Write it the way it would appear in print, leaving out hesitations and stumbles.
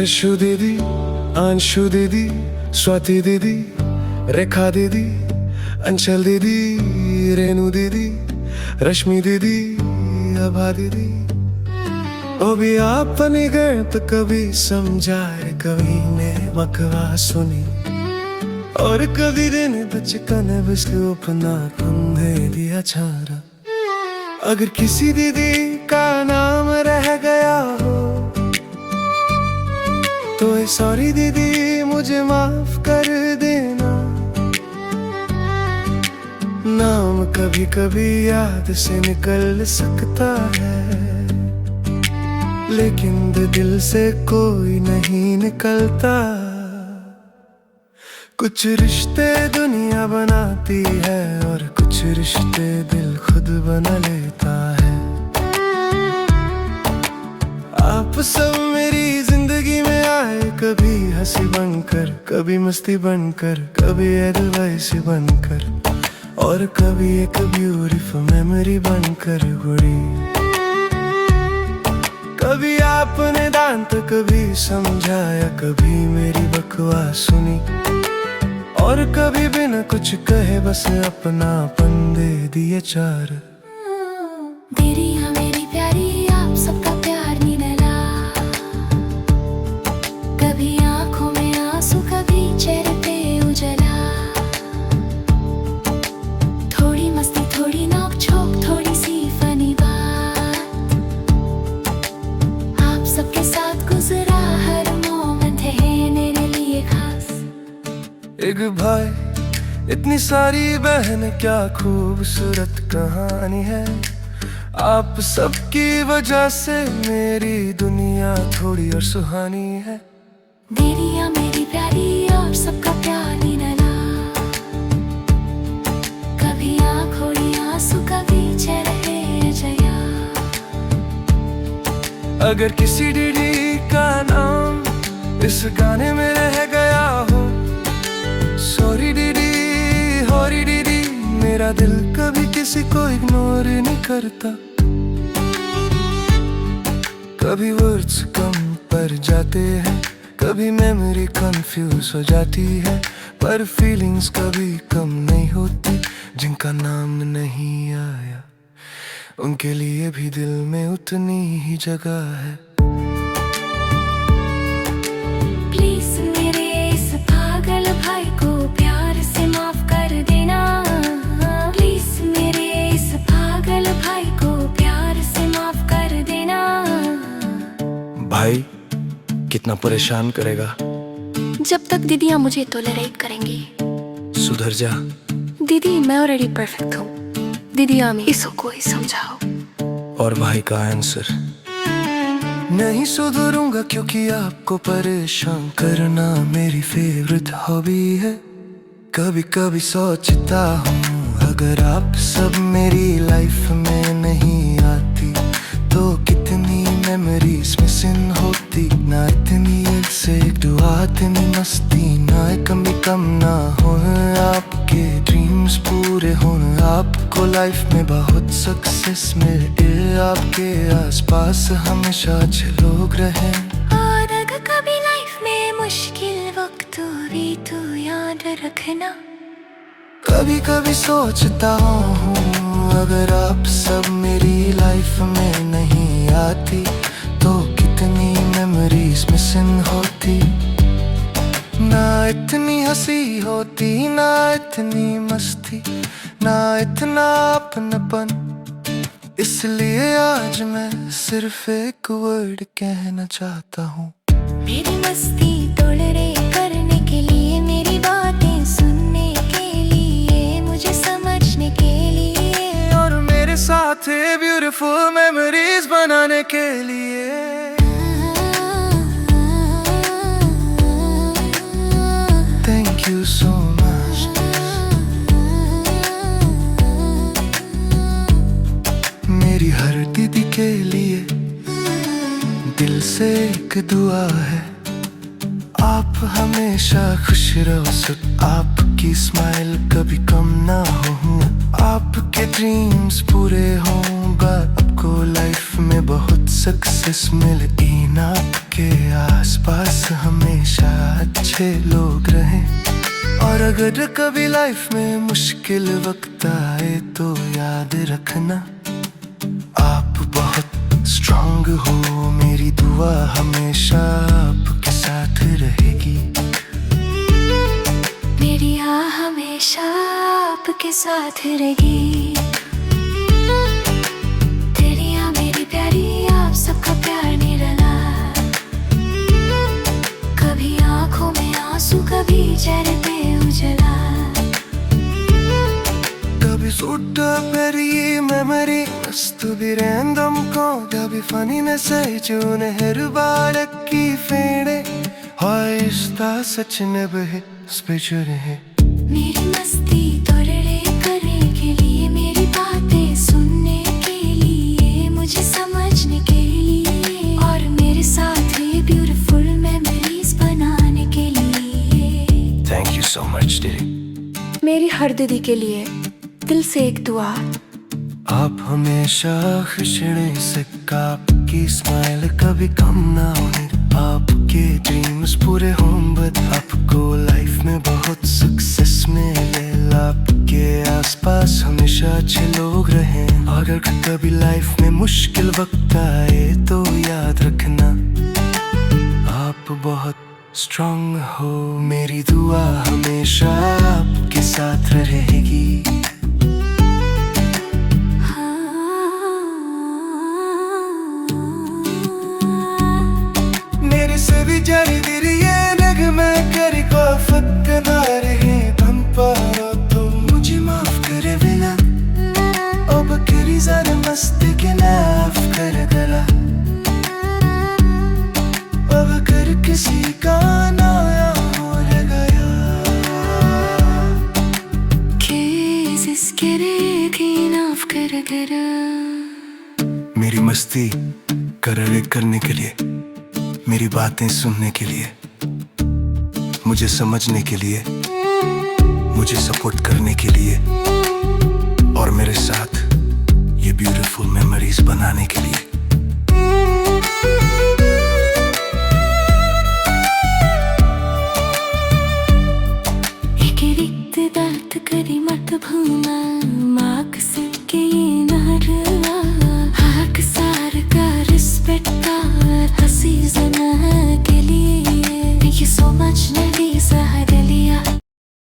यशु दीदी, अंशु दीदी, स्वाति दीदी, रेखा दीदी, अंचल दीदी, रेणु दीदी, रश्मि दीदी, अभा दीदी। ओ भी आपने गए तो कभी समझाए, कभी ने बकवा सुनी, और कभी दिन बचकन बिस्लू अपना कंधे दिया छारा। अगर किसी दीदी का नाम रह गया हो तो सॉरी दीदी, मुझे माफ कर देना। नाम कभी कभी याद से निकल सकता है, लेकिन दिल से कोई नहीं निकलता। कुछ रिश्ते दुनिया बनाती है और कुछ रिश्ते दिल खुद बना लेता है। आप सब मेरी जिंदगी में आए, कभी हंसी बनकर, कभी मस्ती बनकर, कभी एडवाइस बनकर, और कभी एक ब्यूटीफुल मेमोरी बनकर गुड़ी। कभी आपने दान तो कभी समझाया, कभी मेरी बकवास सुनी, और कभी बिना कुछ कहे बस अपनापन दे दिए चार। दीदी मेरी प्यारी, आप सबका प्यार निडला। कभी आंखों में आंसू, कभी चेहरे पे उजला। थोड़ी मस्ती, थोड़ी नोक झोंक, थोड़ी सी फनी बात। आप सबके साथ गुजरा हर मोमेंट है मेरे लिए खास। एक भाई, इतनी सारी बहन, क्या खूबसूरत कहानी है। आप सबकी वजह से मेरी दुनिया थोड़ी और सुहानी है। दीदी मेरी प्यारी, आप सबका प्यार निडला। कभी आंखों में आंसू, कभी चेहरे पे जया। अगर किसी दीदी का नाम इस गाने में रह गया हो, सॉरी दीदी, हॉरी दीदी। मेरा दिल कभी किसी को इग्नोर नहीं करता। कभी वर्ड्स कम पड़ जाते हैं, कभी मेमोरी कंफ्यूज हो जाती है, पर फीलिंग्स कभी कम नहीं होती। जिनका नाम नहीं आया, उनके लिए भी दिल में उतनी ही जगह है। प्लीज मेरे इस पागल भाई को प्यार से माफ कर देना। प्लीज मेरे इस पागल भाई को प्यार से माफ कर देना। भाई कितना परेशान करेगा। जब तक दीदियाँ मुझे टॉलरेट करेंगी। सुधर जा दीदी, मैं ऑलरेडी परफेक्ट हूँ। दीदियाँ में इसको कोई समझाओ। और भाई का आंसर, नहीं सुधरूंगा क्योंकि आपको परेशान करना मेरी फेवरेट हॉबी है। कभी कभी सोचता हूँ, अगर आप सब मेरी लाइफ में नहीं आती तो कितनी मेमोरीज मिसिंग होती। ना इतनी एक से एक दुआ, इतनी मस्ती ना कभी कम ना हो। आपके ड्रीम्स पूरे हो, आपको लाइफ में बहुत सक्सेस मिले। आपके आसपास हमेशा अच्छे लोग रहे। और अगर कभी लाइफ में मुश्किल वक्त भी तो याद रखना। कभी कभी सोचता हूँ, अगर आप सब मेरी लाइफ में नहीं आती तो कितनी मेमोरीज मिसिंग होती। ना इतनी हंसी होती, ना इतनी मस्ती, ना इतना अपनापन। इसलिए आज मैं सिर्फ एक वर्ड कहना चाहता हूँ। मेरी मस्ती टॉलरेट करने के लिए, मेरी बातें सुनने के लिए, मुझे समझने के लिए, और मेरे साथ ब्यूटीफुल मेमोरीज बनाने के लिए। Thank you so much. मेरी हर दीदी के लिए दिल से एक दुआ है। आप हमेशा खुश रहो, सब आपकी स्माइल कभी कम ना हो। आपके ड्रीम्स पूरे हों, आपको लाइफ में बहुत सक्सेस मिले ना के आसपास हमेशा अच्छे लोग रहें। और अगर कभी लाइफ में मुश्किल वक्त आए तो याद रखना आप बहुत स्ट्रांग हो, मेरी दुआ हमेशा आपके साथ रहेगी। मेरी हमेशा आपके साथ रहेगी। तेरी मेरी प्यारी, आप सबका प्यार निराला। कभी आंखों में आंसू, कभी चेहरे पे उजला। कभी सूट मेरी मेमोरी मस्त बिरेंदम को कभी फनी ने सही चूने हर बार की फेड़े हाइस्ता सच ने बहे स्पेशल है। मेरी मस्ती तोड़ने करने के लिए, मेरी बातें सुनने के लिए, मुझे समझने के लिए, और मेरे साथ ये ब्यूटीफुल मेमोरीज बनाने के लिए। थैंक यू सो मच दीदी। मेरी हर दीदी के लिए दिल से एक दुआ। आप हमेशा खुश रहे, सिक्का आपकी स्माइल कभी कम ना होने, आपके ड्रीम्स पूरे हों, बट आपको लाइफ में बहुत सक्सेस मिले। आपके आसपास हमेशा अच्छे लोग रहें। अगर कभी लाइफ में मुश्किल वक्त आए तो याद रखना आप बहुत स्ट्रांग हो, मेरी दुआ हमेशा आपके साथ रहेगी। से भी जारी दिरिये नग मैं करी को फक ना रहे हम पारो, तुम मुझे माफ करे बिना अब करी ज़रा मस्ती के नाफ कर गला। अब कर किसी का नया हो गया केस करे कि नाफ कर गया। मेरी मस्ती कररे करने के लिए, मेरी बातें सुनने के लिए, मुझे समझने के लिए, मुझे सपोर्ट करने के लिए, और मेरे साथ ये ब्यूटीफुल मेमोरीज बनाने के लिए।